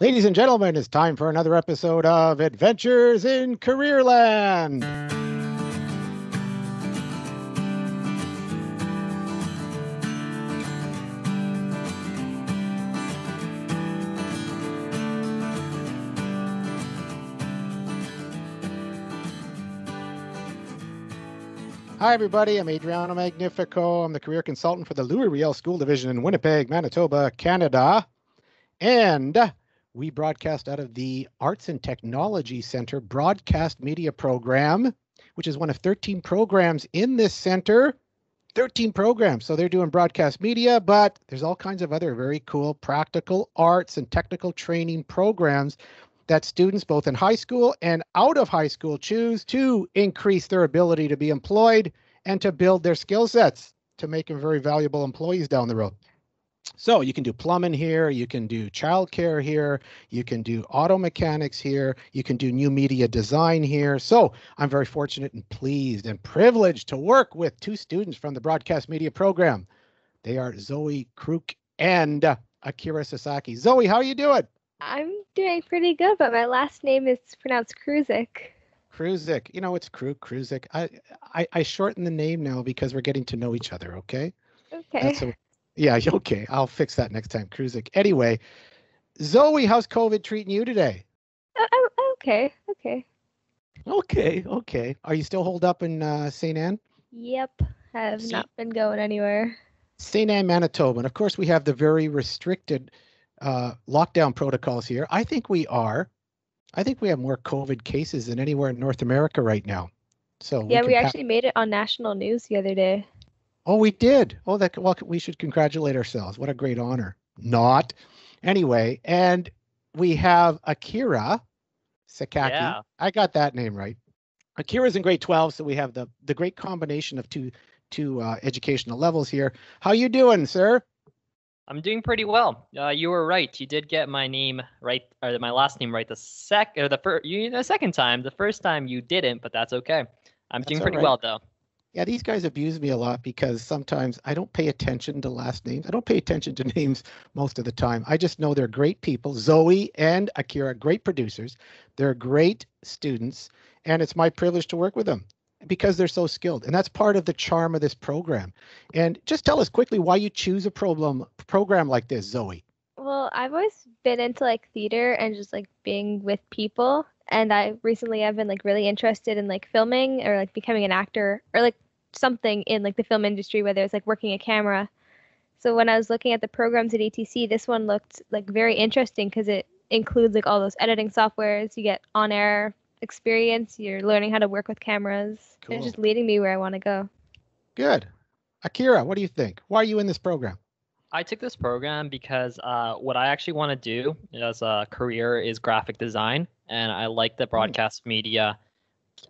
Ladies and gentlemen, it's time for another episode of Adventures in Careerland. Hi, everybody. I'm Adriano Magnifico. I'm the career consultant for the Louis Riel School Division in Winnipeg, Manitoba, Canada. And we broadcast out of the Arts and Technology Center Broadcast Media Program, which is one of 13 programs in this center. 13 programs. So they're doing broadcast media, but there's all kinds of other very cool practical arts and technical training programs that students both in high school and out of high school choose to increase their ability to be employed and to build their skill sets to make them very valuable employees down the road. So you can do plumbing here, you can do childcare here, you can do auto mechanics here, you can do new media design here. So I'm very fortunate and pleased and privileged to work with two students from the broadcast media program. They are Zoe Kruk and Akira Sasaki. Zoe, how are you doing? I'm doing pretty good, but my last name is pronounced Kurdziel. Kurdziel. You know, it's Kurdziel. I shorten the name now because we're getting to know each other, okay? Okay. Yeah, okay. I'll fix that next time, Kurdziel. Anyway, Zoe, how's COVID treating you today? Okay. Okay. Are you still holed up in St. Anne? Yep. Have not been going anywhere. St. Anne, Manitoba. And of course, we have the very restricted lockdown protocols here. I think we have more COVID cases than anywhere in North America right now. So yeah, we actually made it on national news the other day. Oh, we did. Oh, well, we should congratulate ourselves. What a great honor. Not. Anyway, and we have Akira Sakaki. Yeah. I got that name right. Akira's in grade 12, so we have the great combination of two educational levels here. How you doing, sir? I'm doing pretty well. You were right. You did get my name right, or my last name right the second time. The first time you didn't, but that's okay. I'm doing pretty well, though. Yeah, these guys abuse me a lot because sometimes I don't pay attention to last names. I don't pay attention to names most of the time. I just know they're great people. Zoe and Akira, great producers. They're great students, and it's my privilege to work with them because they're so skilled. And that's part of the charm of this program. And just tell us quickly why you choose a program like this, Zoe. Well, I've always been into like theater and just like being with people. And I've been like really interested in like filming or like becoming an actor or like something in like the film industry, whether it's like working a camera. So when I was looking at the programs at ATC, this one looked like very interesting because it includes like all those editing softwares. You get on-air experience. You're learning how to work with cameras. Cool. It's just leading me where I want to go. Good. Akira, what do you think? Why are you in this program? I took this program because what I actually want to do as a career is graphic design, and I like the broadcast media.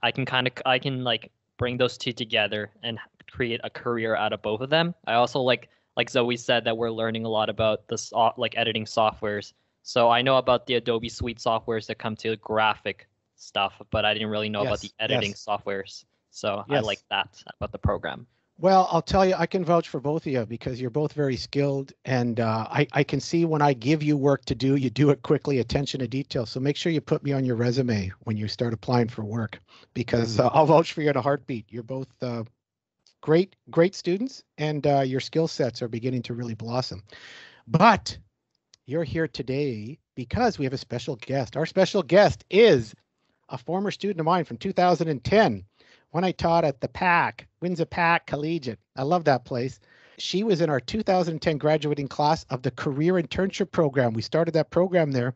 I can like bring those two together and create a career out of both of them. I also like Zoe said, that we're learning a lot about this like editing softwares. So I know about the Adobe Suite softwares that come to graphic stuff, but I didn't really know about the editing softwares. So I like that about the program. Well, I'll tell you, I can vouch for both of you because you're both very skilled. And I can see when I give you work to do, you do it quickly, attention to detail. So make sure you put me on your resume when you start applying for work because I'll vouch for you in a heartbeat. You're both great students and your skill sets are beginning to really blossom. But you're here today because we have a special guest. Our special guest is a former student of mine from 2010. When I taught at the Windsor Pack Collegiate. I love that place. She was in our 2010 graduating class of the Career Internship Program. We started that program there.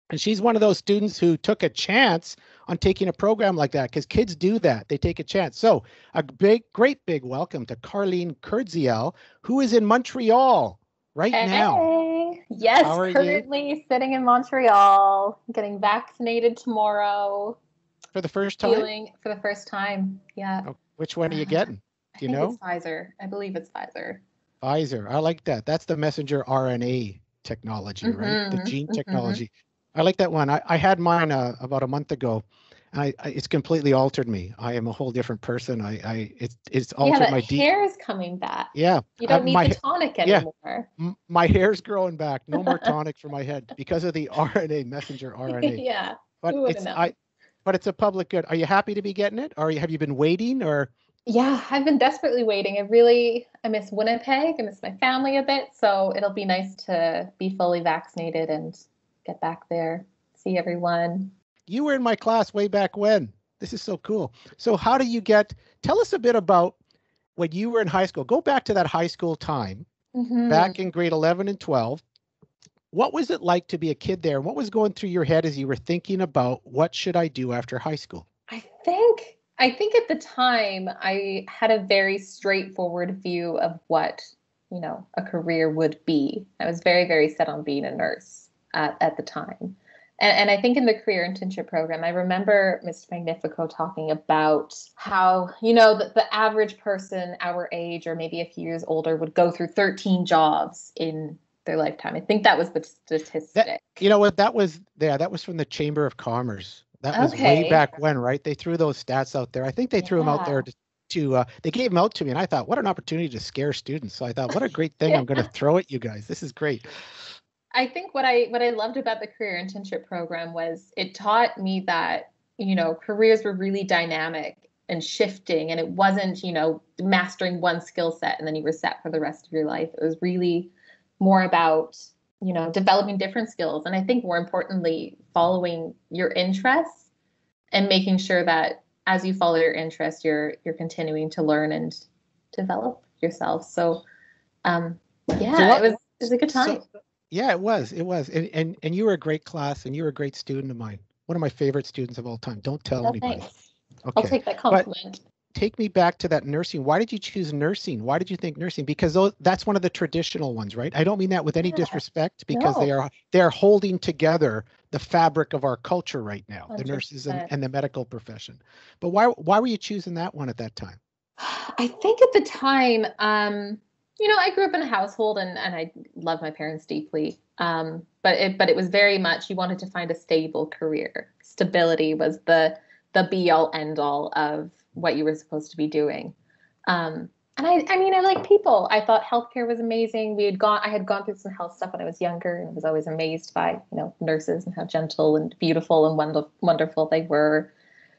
And she's one of those students who took a chance on taking a program like that because kids do that. They take a chance. So a great big welcome to Carlene Kurdziel, who is in Montreal right now. Yes, currently sitting in Montreal, getting vaccinated tomorrow. For the first time? For the first time, yeah. Oh, which one are you getting? Do you know? It's Pfizer. I believe it's Pfizer. Pfizer. I like that. That's the messenger RNA technology, right? The gene technology. I like that one. I had mine about a month ago. It's completely altered me. I am a whole different person. It's altered my hair is coming back. Yeah. You don't need the tonic anymore. My hair's growing back. No more tonic for my head because of the RNA, messenger RNA. Yeah. But it's a public good. Are you happy to be getting it? Or have you been waiting or? Yeah, I've been desperately waiting. I miss Winnipeg. I miss my family a bit. So it'll be nice to be fully vaccinated and get back there, see everyone. You were in my class way back when. This is so cool. So tell us a bit about when you were in high school. Go back to that high school time, back in grade 11 and 12. What was it like to be a kid there? What was going through your head as you were thinking about what should I do after high school? I think at the time I had a very straightforward view of what, a career would be. I was very, very set on being a nurse at the time. And I think in the career internship program, I remember Mr. Magnifico talking about how, the average person our age or maybe a few years older would go through 13 jobs in their lifetime. I think that was the statistic. That was from the Chamber of Commerce. That was way back when, right? They threw those stats out there. I think they threw them out there they gave them out to me, and I thought, what an opportunity to scare students. So I thought, what a great thing I'm going to throw at you guys. This is great. I think what I loved about the career internship program was it taught me that, careers were really dynamic and shifting, and it wasn't, mastering one skill set and then you were set for the rest of your life. It was really more about, developing different skills. And I think more importantly, following your interests and making sure that as you follow your interests, you're continuing to learn and develop yourself. So, it was a good time. Yeah, it was. And you were a great class and you were a great student of mine. One of my favorite students of all time. Don't tell anybody. Thanks. Okay. I'll take that compliment. But take me back to that nursing. Why did you choose nursing? Why did you think nursing? Because that's one of the traditional ones, right? I don't mean that with any disrespect, because they're holding together the fabric of our culture right now, 100%. The nurses and the medical profession. But why were you choosing that one at that time? I think at the time, I grew up in a household and I love my parents deeply. But it was very much, you wanted to find a stable career. Stability was the be all end all of what you were supposed to be doing. And I like people. I thought healthcare was amazing. I had gone through some health stuff when I was younger and was always amazed by, nurses and how gentle and beautiful and wonderful they were.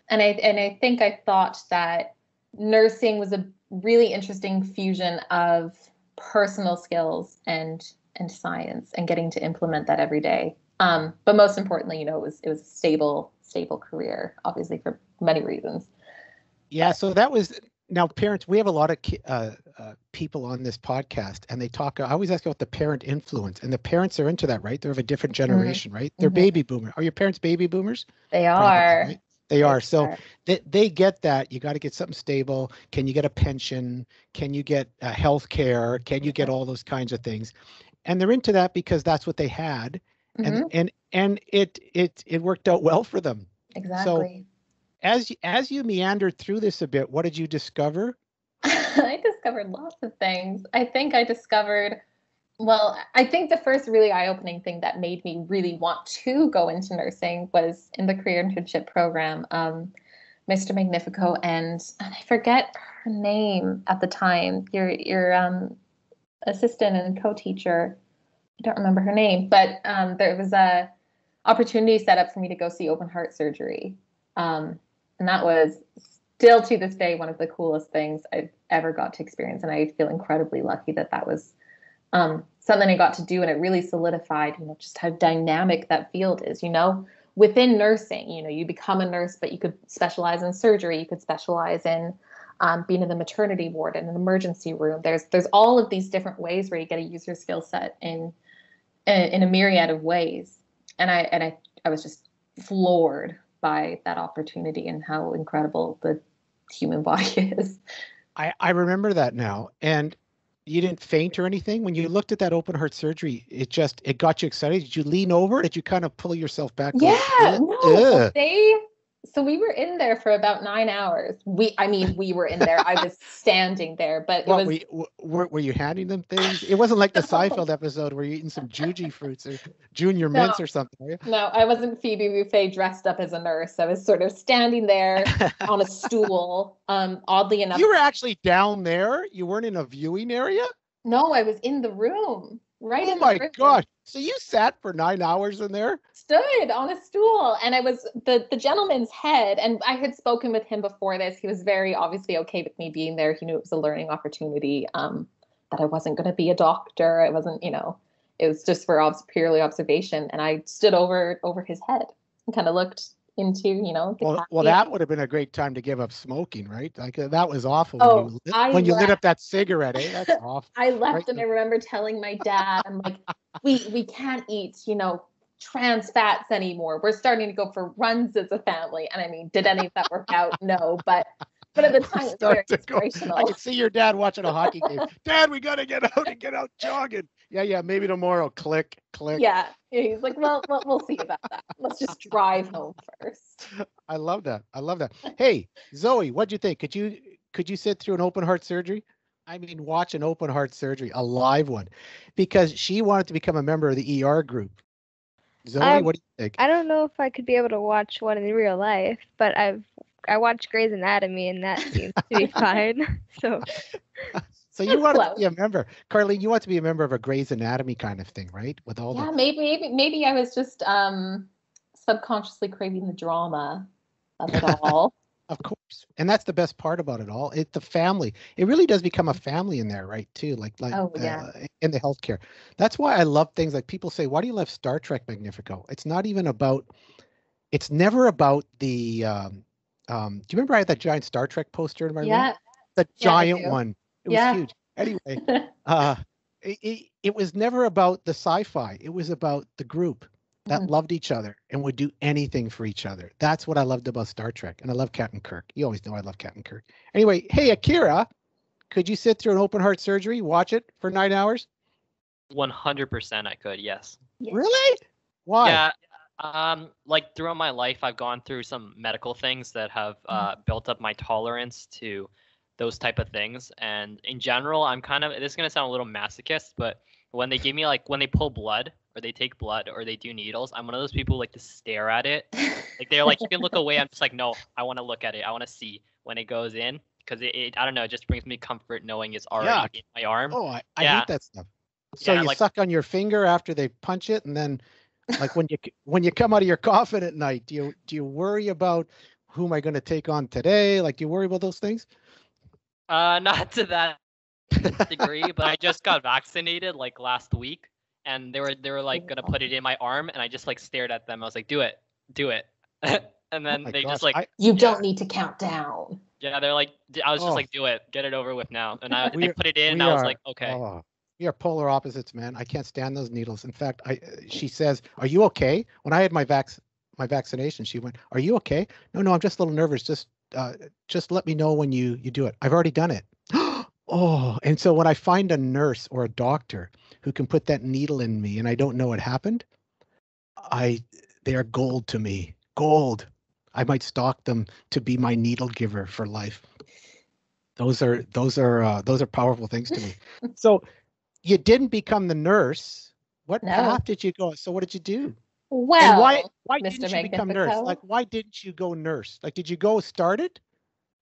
And I think I thought that nursing was a really interesting fusion of personal skills and science and getting to implement that every day. But most importantly, it was a stable career, obviously for many reasons. Yeah. So that was, now parents, we have a lot of people on this podcast and they talk, I always ask about the parent influence, and the parents are into that, right? They're of a different generation, right? They're baby boomers. Are your parents baby boomers? They are. Right? They are. So they get that. You got to get something stable. Can you get a pension? Can you get health care? Can you get all those kinds of things? And they're into that because that's what they had. And it worked out well for them. Exactly. So as you meandered through this a bit, what did you discover? I discovered lots of things. I think the first really eye-opening thing that made me really want to go into nursing was in the career internship program. Mr. Magnifico and I forget her name at the time, your assistant and co-teacher. I don't remember her name, but there was a opportunity set up for me to go see open heart surgery. And that was still to this day one of the coolest things I've ever got to experience. And I feel incredibly lucky that was something I got to do, and it really solidified, just how dynamic that field is. Within nursing, you become a nurse, but you could specialize in surgery. You could specialize in being in the maternity ward, in an emergency room. There's all of these different ways where you get to use your skill set in a myriad of ways. And I was just floored by that opportunity and how incredible the human body is. I remember that now. And you didn't faint or anything when you looked at that open heart surgery? It got you excited. Did you lean over? Did you kind of pull yourself back? Yeah, no. So we were in there for about 9 hours. We were in there. I was standing there, but What, it were you handing them things? It wasn't like the was Seinfeld episode where you're eating some Juji fruits or Junior no, Mints or something, are you? no. I wasn't Phoebe Buffay dressed up as a nurse. I was sort of standing there on a stool. Oddly enough, You were actually down there. You weren't in a viewing area. no, I was in the room, right Oh in the my room. gosh! So you sat for 9 hours in there? Stood on a stool, and I was the gentleman's head, and I had spoken with him before this. He was very obviously okay with me being there. He knew it was a learning opportunity, that I wasn't going to be a doctor. I wasn't, it was just for purely observation. And I stood over his head and kind of looked into, the Well, cafe. that would have been a great time to give up smoking, right? Like that was awful Oh, when you lit left. up that cigarette, eh? That's awful. I left, Right? and I remember telling my dad, I'm like, we can't eat, trans fats anymore. We're starting to go for runs as a family. And I mean, did any of that work out? No, but at the time, it was very inspirational. I could see your dad watching a hockey game. Dad, we got to get out jogging. Yeah, maybe tomorrow. Click. Yeah, he's like, well, we'll see about that. Let's just drive home first. I love that. Hey, Zoe, what'd you think? Could you sit through an open heart surgery? I mean, watch an open heart surgery, a live one, because she wanted to become a member of the ER group. Zoe, what do you think? I don't know if I could be able to watch one in real life, but I watched Grey's Anatomy, and that seems to be fine. So you want to be a member, Carlene? You want to be a member of a Grey's Anatomy kind of thing, right? With all maybe I was just subconsciously craving the drama of it all. Of course, and that's the best part about it all. It's the family. It really does become a family in there, right? Too, like in the healthcare. That's why I love things like people say, "Why do you love Star Trek Magnifico?" It's not even about. It's never about the. Do you remember I had that giant Star Trek poster in my room? The giant one. It was huge. Anyway, it was never about the sci-fi. It was about the group that loved each other and would do anything for each other. That's what I loved about Star Trek. And I love Captain Kirk. You always know I love Captain Kirk. Anyway, hey, Akira, could you sit through an open heart surgery, watch it for 9 hours? 100% I could, yes. Really? Why? Yeah. Like throughout my life, I've gone through some medical things that have built up my tolerance to those type of things. And in general, I'm this is going to sound a little masochist, but when they give me when they pull blood or they take blood or they do needles, I'm one of those people who like to stare at it. Like they're like, you can look away. I'm just like, no, I want to look at it. I want to see when it goes in, because it I don't know, it just brings me comfort knowing it's already in my arm. Oh, I hate that stuff. So you suck on your finger after they punch it, and then like when you come out of your coffin at night, do you worry about who am I going to take on today? Like, do you worry about those things? Not to that degree, but I just got vaccinated like last week, and they were like gonna put it in my arm, and I just like stared at them. I was like, do it, and then they just like, you don't need to count down. Yeah, they're like, I was just like, do it, get it over with now, and they put it in, and I was like, okay. We are polar opposites, man. I can't stand those needles. In fact, she says, "Are you okay?" When I had my vaccination, she went, "Are you okay?" No, I'm just a little nervous. Just let me know when you do it. I've already done it. Oh, and so when I find a nurse or a doctor who can put that needle in me and I don't know what happened, they are gold to me. Gold. I might stalk them to be my needle giver for life. Those are powerful things to me. So you didn't become the nurse. What path did you go? So what did you do? Well, and why didn't you become nurse? Like, why didn't you go nurse? Like, did you go start it?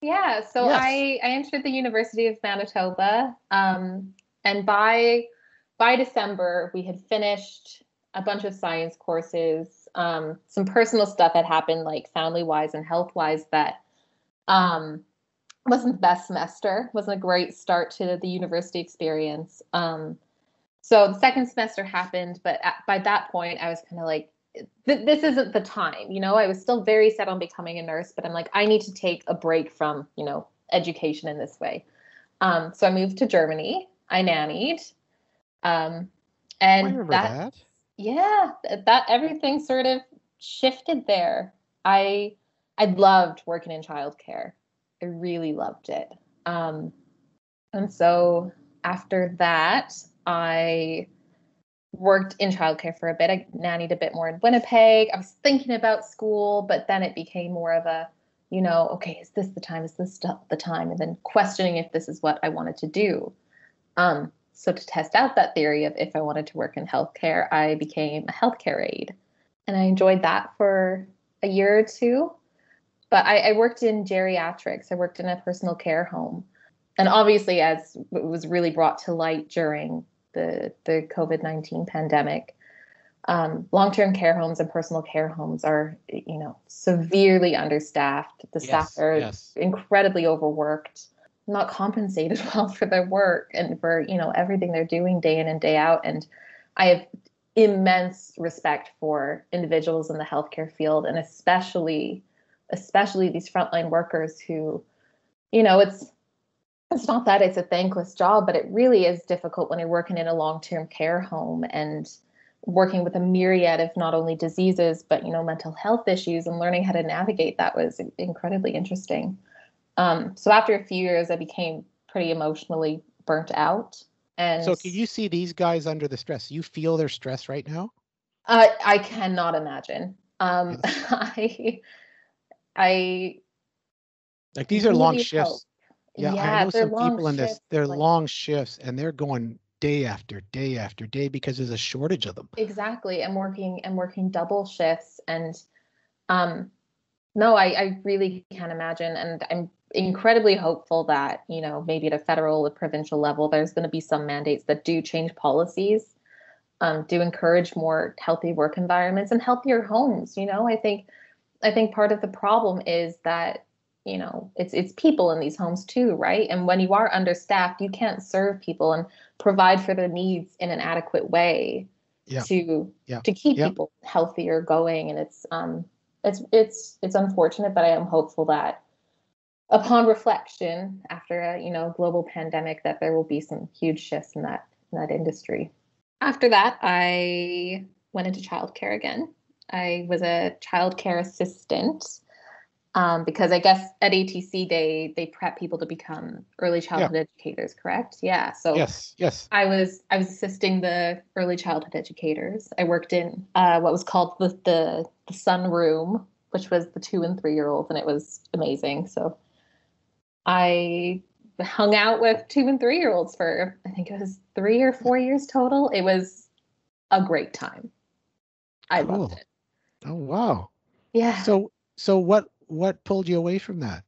Yeah, so yes. I entered the University of Manitoba, and by December we had finished a bunch of science courses. Some personal stuff had happened, like family-wise and health-wise, that wasn't the best semester. Wasn't a great start to the university experience. So the second semester happened, but by that point I was kind of like, this isn't the time, I was still very set on becoming a nurse, but I'm like, I need to take a break from, education in this way. So I moved to Germany. I nannied. And I remember that. Yeah, that everything sort of shifted there. I loved working in childcare. I really loved it. And so after that, I worked in childcare for a bit. I nannied a bit more in Winnipeg. I was thinking about school, but then it became more of a, okay, is this the time? Is this the time? And then questioning if this is what I wanted to do. So to test out that theory of if I wanted to work in healthcare, I became a healthcare aide. And I enjoyed that for a year or two. But I worked in geriatrics. I worked in a personal care home. And obviously, as it was really brought to light during the COVID-19 pandemic, long-term care homes and personal care homes are, severely understaffed. The staff are incredibly overworked, not compensated well for their work and for, everything they're doing day in and day out. And I have immense respect for individuals in the healthcare field, and especially these frontline workers who, it's not that it's a thankless job, but it really is difficult when you're working in a long-term care home and working with a myriad of not only diseases, but, mental health issues, and learning how to navigate that was incredibly interesting. So after a few years, I became pretty emotionally burnt out. And so can you see these guys under the stress? You feel their stress right now? I cannot imagine. Yes. I like these are really long shifts. hope. Yeah, I know some people in this, they're long shifts and they're going day after day after day because there's a shortage of them. Exactly. I'm working double shifts, and no, I really can't imagine. And I'm incredibly hopeful that, maybe at a federal or provincial level, there's going to be some mandates that do change policies, do encourage more healthy work environments and healthier homes. I think part of the problem is that, it's people in these homes too, right? And when you are understaffed, you can't serve people and provide for their needs in an adequate way to keep people healthier going. And it's unfortunate, but I am hopeful that upon reflection after a global pandemic, that there will be some huge shifts in that industry. After that, I went into childcare again. I was a childcare assistant. Because I guess at ATC they prep people to become early childhood educators, correct? Yeah. So yes. I was assisting the early childhood educators. I worked in what was called the sun room, which was the 2 and 3 year olds, and it was amazing. So I hung out with 2 and 3 year olds for, I think it was 3 or 4 years total. It was a great time. I loved it. Oh wow. Yeah. So what pulled you away from that?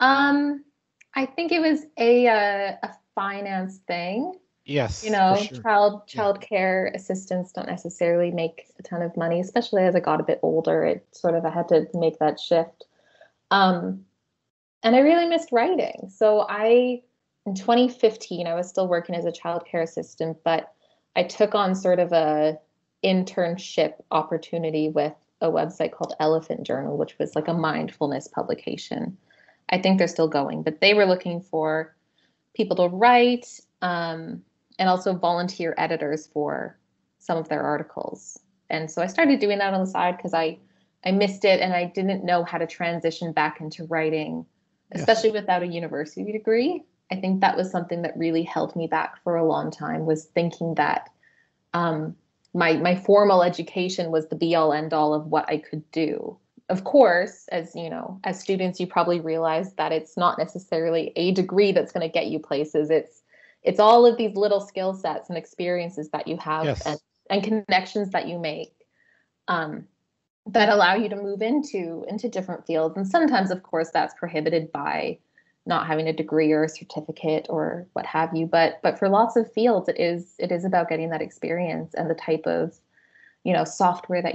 I think it was a finance thing. Yes. For sure. Child care assistants don't necessarily make a ton of money, especially as I got a bit older. I had to make that shift. And I really missed writing. So in 2015, I was still working as a child care assistant, but I took on sort of a internship opportunity with a website called Elephant Journal, which was like a mindfulness publication. I think they're still going, but they were looking for people to write and also volunteer editors for some of their articles. And so I started doing that on the side because I missed it and I didn't know how to transition back into writing, especially without a university degree. I think that was something that really held me back for a long time, was thinking that my formal education was the be all end all of what I could do. Of course, as students, you probably realize that it's not necessarily a degree that's going to get you places. It's all of these little skill sets and experiences that you have and connections that you make that allow you to move into different fields. And sometimes, of course, that's prohibited by not having a degree or a certificate or what have you. But for lots of fields, it is about getting that experience and the type of, software that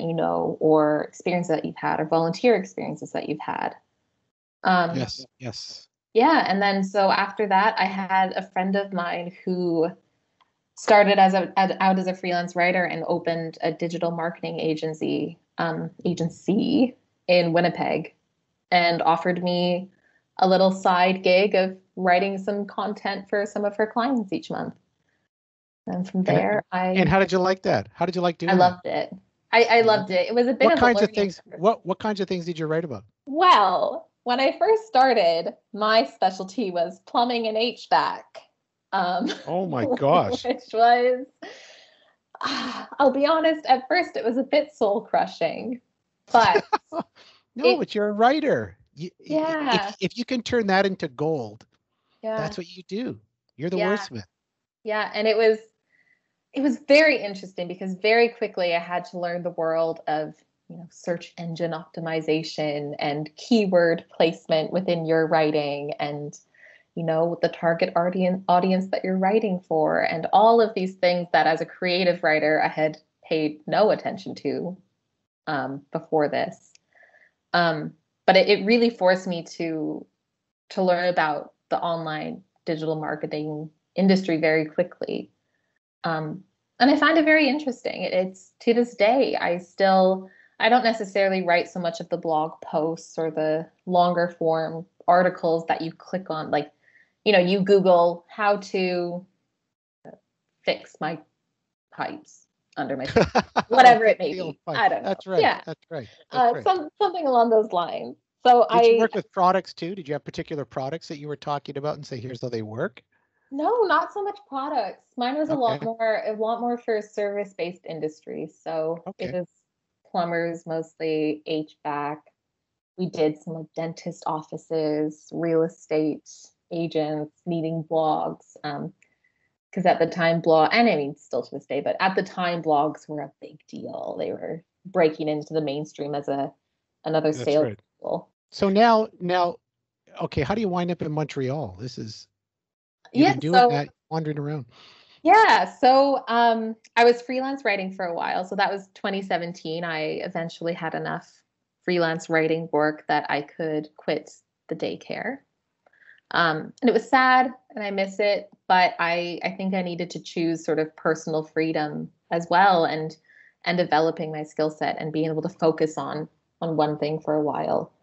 or experience that you've had or volunteer experiences that you've had. Yes. Yeah. And then so after that, I had a friend of mine who started out as a freelance writer and opened a digital marketing agency in Winnipeg, and offered me a little side gig of writing some content for some of her clients each month. And from there, And how did you like that? How did you like doing I loved it. I loved it. It was a bit of kinds of things. What kinds of things did you write about? Well, when I first started, my specialty was plumbing and HVAC. Oh my gosh. Which was I'll be honest, at first it was a bit soul crushing, but No, but you're a writer. yeah, If you can turn that into gold, yeah, that's what you do. You're the yeah, wordsmith. yeah. And it was very interesting because very quickly I had to learn the world of, search engine optimization and keyword placement within your writing and, the target audience that you're writing for and all of these things that as a creative writer I had paid no attention to before this. But it really forced me to learn about the online digital marketing industry very quickly. And I find it very interesting. It's to this day, I don't necessarily write so much of the blog posts or the longer form articles that you click on. Like, you Google how to fix my pipes under my sink, whatever it may be. I don't know. That's right. Yeah. That's right. Something along those lines. So Did you work with products too? Did you have particular products that you were talking about and say, here's how they work? No, not so much products. Mine was a lot more for service-based industries. So it was plumbers, mostly HVAC. We did some like dentist offices, real estate agents needing blogs. Because at the time and I mean still to this day, but at the time blogs were a big deal. They were breaking into the mainstream as another sales tool. So now, okay, how do you wind up in Montreal? You've been doing that, wandering around. Yeah, so I was freelance writing for a while. So that was 2017. I eventually had enough freelance writing work that I could quit the daycare. And it was sad and I miss it, but I think I needed to choose sort of personal freedom as well and developing my skill set and being able to focus on one thing for a while.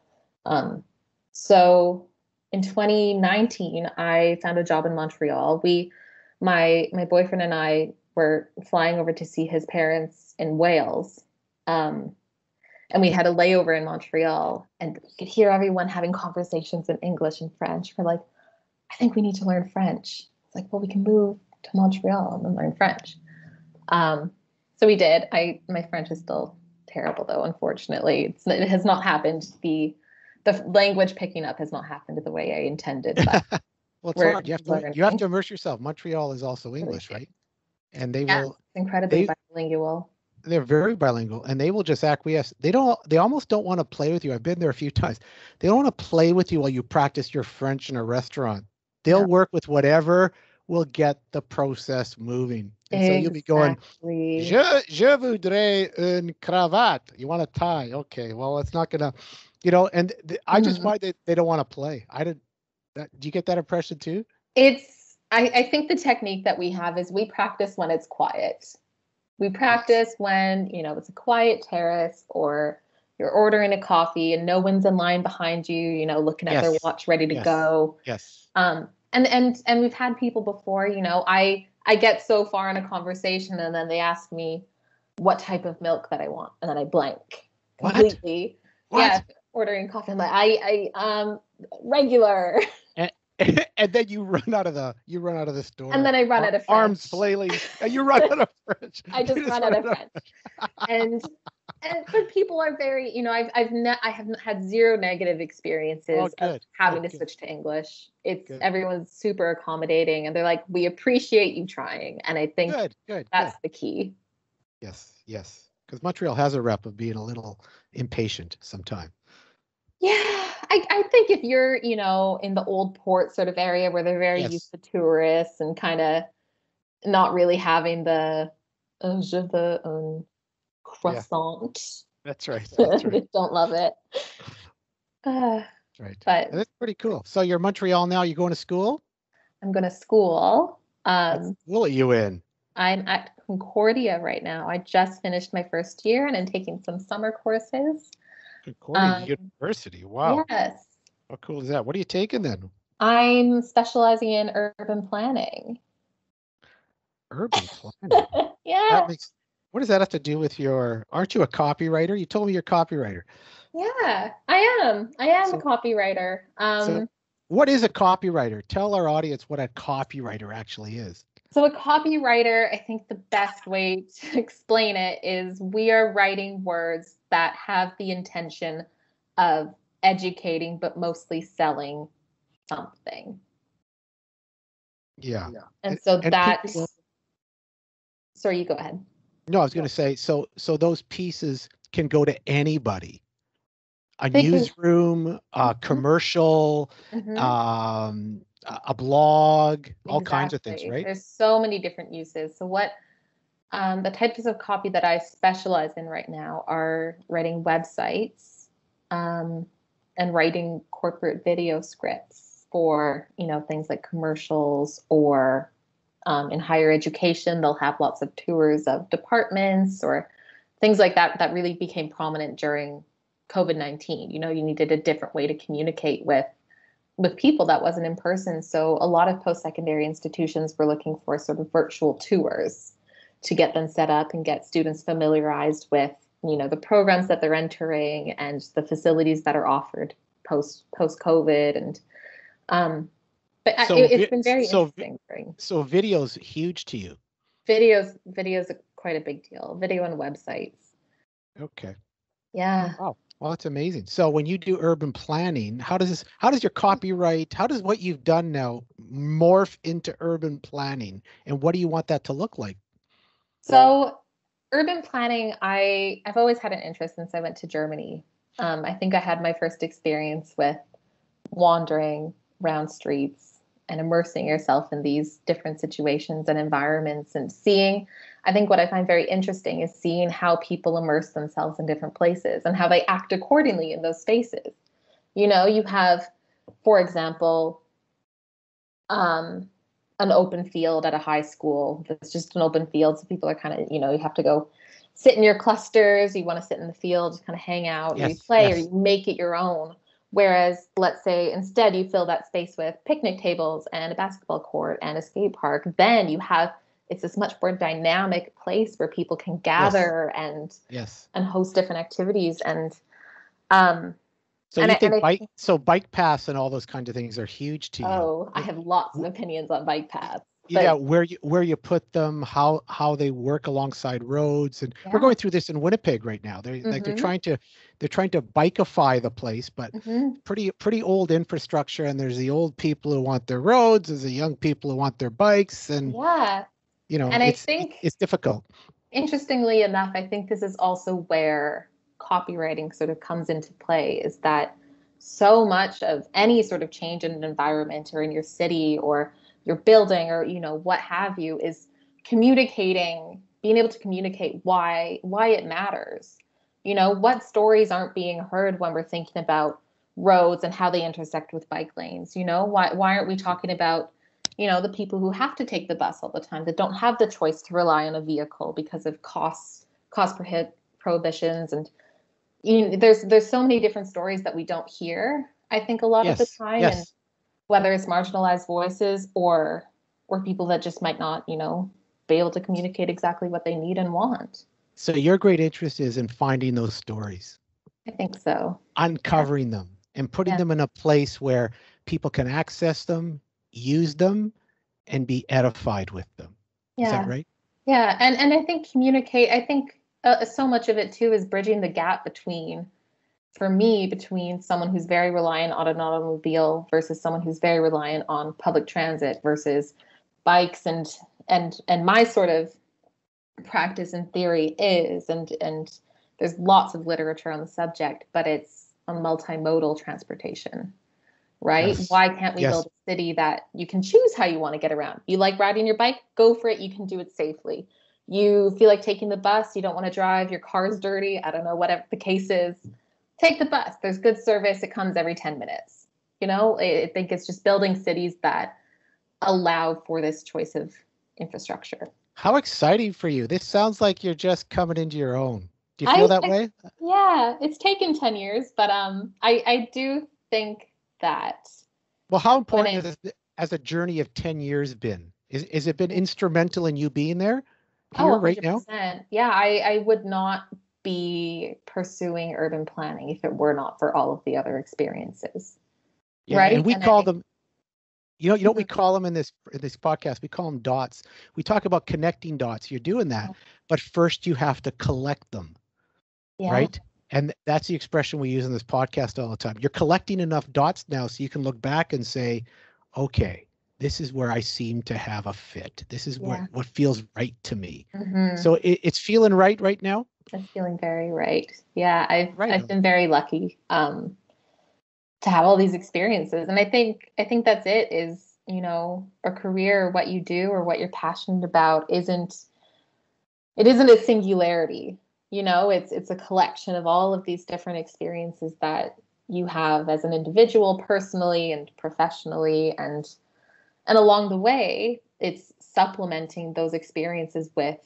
So in 2019, I found a job in Montreal. My boyfriend and I were flying over to see his parents in Wales. And we had a layover in Montreal and you could hear everyone having conversations in English and French. We're like, I think we need to learn French. It's like, well, we can move to Montreal and learn French. So we did. My French is still terrible though, unfortunately. It has not happened. The language picking up has not happened the way I intended. But well, it's hard. You have to immerse yourself. Montreal is also English, right? And they will incredibly bilingual. They're very bilingual, and they will just acquiesce. They almost don't want to play with you. I've been there a few times. They don't want to play with you while you practice your French in a restaurant. They'll work with whatever will get the process moving. And so you'll be going, je voudrais une cravate. You want a tie? Okay, well, it's not gonna, and I just find that they don't want to play. Do you get that impression too? I think the technique that we have is we practice when it's quiet. We practice when, it's a quiet terrace or you're ordering a coffee and no one's in line behind you, looking at their watch ready to go. Yes. And we've had people before, I get so far in a conversation and then they ask me what type of milk that I want. And then I blank completely. What? Yeah. Ordering coffee. I'm like, I regular. And then you run out of the store. And then I run out of French. Arms flailing, and you run out of French. I just run out of French. But people are very, I have had zero negative experiences of having to switch to English. Everyone's super accommodating, and they're like, we appreciate you trying, and I think that's the key. Yes, because Montreal has a rep of being a little impatient sometimes. Yeah, I think if you're, in the old port sort of area where they're very used to tourists and kind of not really having the je veux un croissant. That's right. Don't love it. That's right. But that's pretty cool. So you're in Montreal now. You going to school? I'm going to school. What school are you in? I'm at Concordia right now. I just finished my first year and I'm taking some summer courses. Concordia University. Wow. Yes. How cool is that? What are you taking then? I'm specializing in urban planning. Urban planning? Yeah. What does that have to do with aren't you a copywriter? You told me you're a copywriter. Yeah, I am. A copywriter. So what is a copywriter? Tell our audience what a copywriter actually is. So a copywriter, I think the best way to explain it is we are writing words that have the intention of educating, but mostly selling something. Yeah. And so and that, people, sorry, you go ahead. no, I was going to say, so those pieces can go to anybody. A They can- newsroom, a commercial, Mhm. a blog, all kinds of things, Exactly. right? There's so many different uses. So what the types of copy that I specialize in right now are writing websites, and writing corporate video scripts for, things like commercials, or in higher education, they'll have lots of tours of departments or things like that that really became prominent during COVID-19. You needed a different way to communicate with people that wasn't in person. So a lot of post-secondary institutions were looking for sort of virtual tours to get them set up and get students familiarized with, the programs that they're entering and the facilities that are offered post-COVID. And but it's been very interesting. So video's huge to you. Video's quite a big deal. Video and websites. Okay. Yeah. Wow. Well, that's amazing. So when you do urban planning, how does your copyright, how does what you've done now morph into urban planning? And what do you want that to look like? So urban planning, I've always had an interest since I went to Germany. I think I had my first experience with wandering around streets and immersing yourself in these different situations and environments, and seeing, I think what I find very interesting is seeing how people immerse themselves in different places and how they act accordingly in those spaces. You have, for example, an open field at a high school. It's just an open field. So people are kind of, you have to go sit in your clusters. You want to sit in the field, just kind of hang out, or you play, or you make it your own. Whereas, let's say instead you fill that space with picnic tables and a basketball court and a skate park, then it's this much more dynamic place where people can gather and host different activities. And so you think bike paths and all those kinds of things are huge to you? Oh, I have lots of opinions on bike paths. Yeah, where you put them, how they work alongside roads, and we're going through this in Winnipeg right now. They're trying to bikeify the place, but pretty old infrastructure. And there's the old people who want their roads, there's the young people who want their bikes, and and I think it's difficult. Interestingly enough, I think this is also where copywriting sort of comes into play. Is that so much of any sort of change in an environment or in your city or your building or what have you is being able to communicate why it matters. What stories aren't being heard when we're thinking about roads and how they intersect with bike lanes. Why aren't we talking about the people who have to take the bus all the time, that don't have the choice to rely on a vehicle because of cost prohibitions. And there's so many different stories that we don't hear, I think, a lot of the time. And whether it's marginalized voices or people that just might not, be able to communicate exactly what they need and want. So your great interest is in finding those stories. I think so. Uncovering them and putting them in a place where people can access them, use them, and be edified with them. Is that right? Yeah. And I think so much of it too is bridging the gap between someone who's very reliant on an automobile versus someone who's very reliant on public transit versus bikes, and my sort of practice and theory is, and there's lots of literature on the subject, but it's on multimodal transportation, right? Yes. Why can't we build a city that you can choose how you want to get around? You like riding your bike? Go for it. You can do it safely. You feel like taking the bus, you don't want to drive, your car's dirty, I don't know, whatever the case is. Take the bus. There's good service. It comes every 10 minutes. I think it's just building cities that allow for this choice of infrastructure. How exciting for you. This sounds like you're just coming into your own. Do you feel that way? Yeah, it's taken 10 years, but I do think that. Well, how important has a journey of 10 years been? Is it been instrumental in you being there here right now? Yeah, I would not be pursuing urban planning if it were not for all of the other experiences. Yeah, right. And we call them You know what we call them in this podcast? We call them dots. We talk about connecting dots. You're doing that, but first you have to collect them, right? And that's the expression we use in this podcast all the time. You're collecting enough dots now so you can look back and say, okay, this is where I seem to have a fit. This is what feels right to me. So it's feeling right now. It's feeling very right. Yeah, I've been very lucky to have all these experiences, and I think that's it. Is, you know, a career, what you do or what you're passionate about isn't a singularity. You know, it's a collection of all of these different experiences that you have as an individual, personally and professionally, and along the way, it's supplementing those experiences with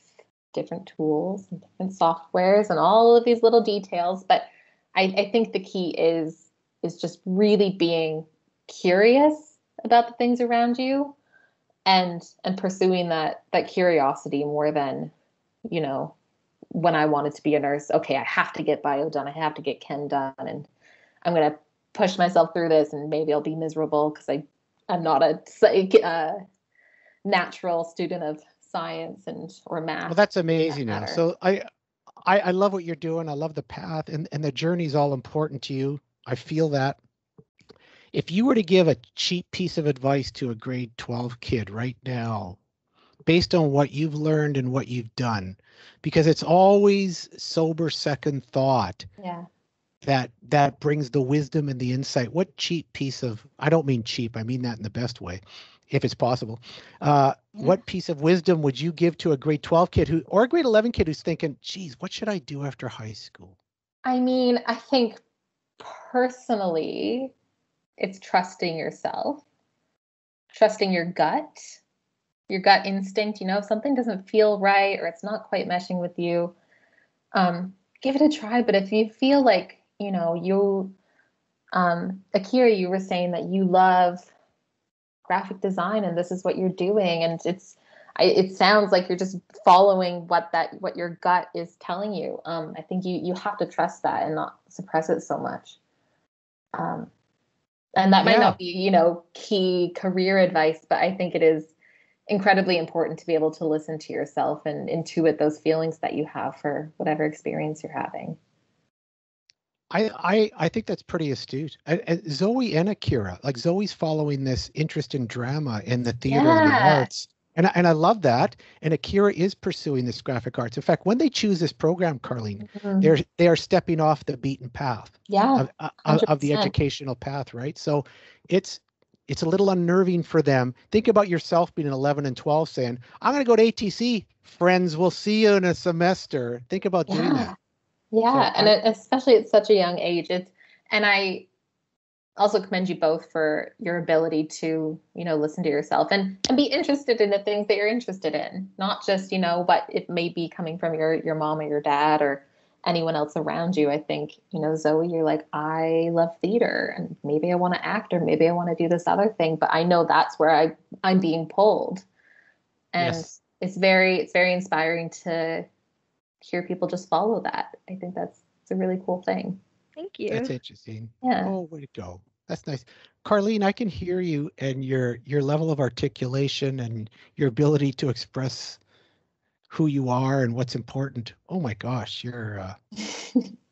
different tools and different softwares and all of these little details. But I think the key is just really being curious about the things around you and pursuing that curiosity more than, you know, when I wanted to be a nurse, okay, I have to get bio done, I have to get chem done, and I'm going to push myself through this, and maybe I'll be miserable because I'm not a natural student of science or math. Well, that's amazing now. So I love what you're doing. I love the path, and the journey is all important to you. I feel that. If you were to give a cheap piece of advice to a grade 12 kid right now, based on what you've learned and what you've done, because it's always sober second thought. Yeah. That brings the wisdom and the insight. What cheap piece of, I don't mean cheap, I mean that in the best way, if it's possible. What piece of wisdom would you give to a grade 12 kid or a grade 11 kid who's thinking, geez, what should I do after high school? I mean, I think personally, it's trusting yourself, trusting your gut instinct. You know, if something doesn't feel right or it's not quite meshing with you, give it a try. But if you feel like, you know, Akira, you were saying that you love graphic design and this is what you're doing, and it sounds like you're just following what your gut is telling you. I think you have to trust that and not suppress it so much. And that might not be, you know, key career advice, but I think it is incredibly important to be able to listen to yourself and intuit those feelings that you have for whatever experience you're having. I think that's pretty astute. Zoe and Akira, like Zoe's following this interest in drama and the theater and the arts. And I love that. And Akira is pursuing this graphic arts. In fact, when they choose this program, Carlene, they are stepping off the beaten path of the educational path, right? So it's a little unnerving for them. Think about yourself being 11 and 12 saying, I'm going to go to ATC. Friends, we'll see you in a semester. Think about doing that. Yeah, so especially at such a young age. And I also commend you both for your ability to, you know, listen to yourself and be interested in the things that you're interested in, not just, you know, what it may be coming from your mom or your dad or anyone else around you. I think, you know, Zoe, you're like, I love theater and maybe I want to act or maybe I want to do this other thing, but I know that's where I'm being pulled. And it's very inspiring to hear people just follow that. I think it's a really cool thing. Thank you. That's interesting. Yeah. Oh, way to go. That's nice. Carlene, I can hear you and your level of articulation and your ability to express who you are and what's important. Oh my gosh, you're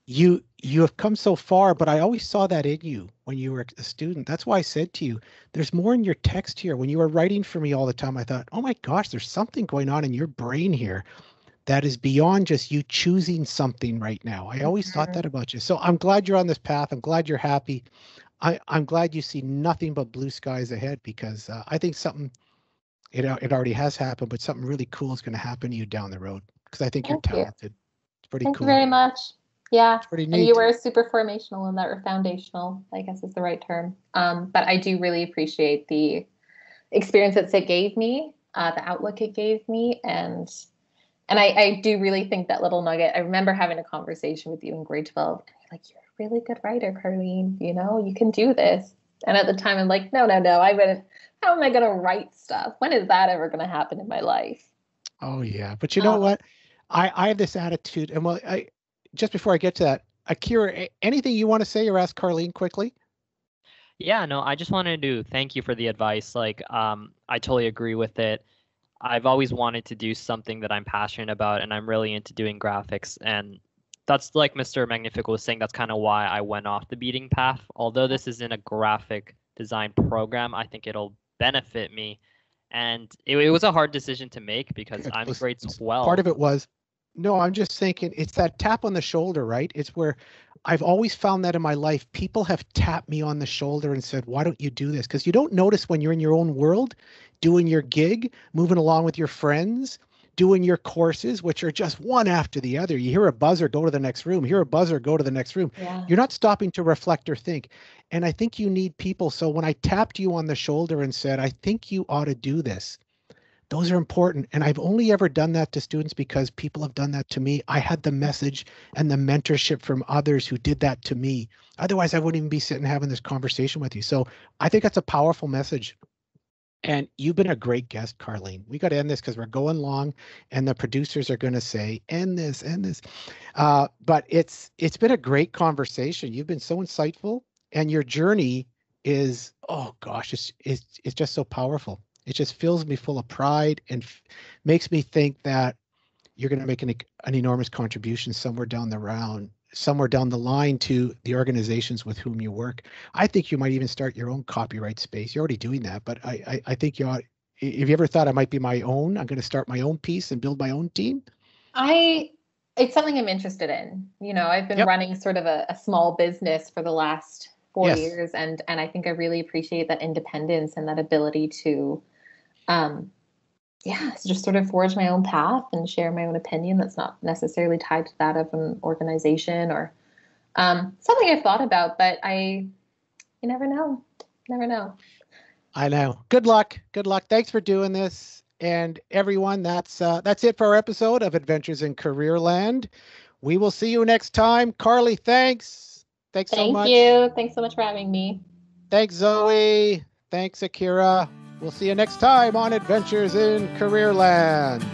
you have come so far, but I always saw that in you when you were a student. That's why I said to you, there's more in your text here. When you were writing for me all the time, I thought, oh my gosh, there's something going on in your brain here that is beyond just you choosing something right now. I always thought that about you. So I'm glad you're on this path. I'm glad you're happy. I'm glad you see nothing but blue skies ahead, because I think something, it already has happened, but something really cool is going to happen to you down the road, because I think you're talented. It's pretty cool. Thank you very much. Yeah. It's pretty neat. And you were super formational in that, or foundational, I guess is the right term. But I do really appreciate the experience that it gave me, the outlook it gave me, and I do really think that little nugget. I remember having a conversation with you in grade 12, and you're like, you're a really good writer, Carlene. You know, you can do this. And at the time, I'm like, no. How am I going to write stuff? When is that ever going to happen in my life? Oh yeah, but you know what? I have this attitude, and well, just before I get to that, Akira, anything you want to say or ask Carlene quickly? Yeah, no, I just wanted to thank you for the advice. Like, I totally agree with it. I've always wanted to do something that I'm passionate about, and I'm really into doing graphics. And that's like Mr. Magnifico was saying, that's kind of why I went off the beating path. Although this isn't a graphic design program, I think it'll benefit me. And it was a hard decision to make because Good. I'm Listen, grade 12. Part of it was, no, I'm just thinking it's that tap on the shoulder, right? It's where I've always found that in my life. People have tapped me on the shoulder and said, why don't you do this? Because you don't notice when you're in your own world, doing your gig, moving along with your friends, doing your courses, which are just one after the other. You hear a buzzer, go to the next room. Hear a buzzer, go to the next room. Yeah. You're not stopping to reflect or think. And I think you need people. So when I tapped you on the shoulder and said, I think you ought to do this, those are important. And I've only ever done that to students because people have done that to me. I had the message and the mentorship from others who did that to me. Otherwise, I wouldn't even be sitting having this conversation with you. So I think that's a powerful message. And you've been a great guest, Carlene. We got to end this because we're going long and the producers are going to say, end this, end this. But it's been a great conversation. You've been so insightful and your journey is, oh gosh, it's just so powerful. It just fills me full of pride and makes me think that you're going to make an enormous contribution somewhere down the line to the organizations with whom you work. I think you might even start your own copyright space. You're already doing that, but I think you ought. Have you ever thought I might be my own? I'm going to start my own piece and build my own team. It's something I'm interested in. You know, I've been running sort of a small business for the last 4 years, and I think I really appreciate that independence and that ability to just sort of forge my own path and share my own opinion that's not necessarily tied to that of an organization or something I've thought about, but you never know. Never know. I know. Good luck. Good luck. Thanks for doing this. And everyone, that's it for our episode of Adventures in Careerland. We will see you next time. Carly, thanks. Thanks so much. Thank you. Thanks so much for having me. Thanks, Zoe. Thanks, Akira. We'll see you next time on Adventures in Careerland.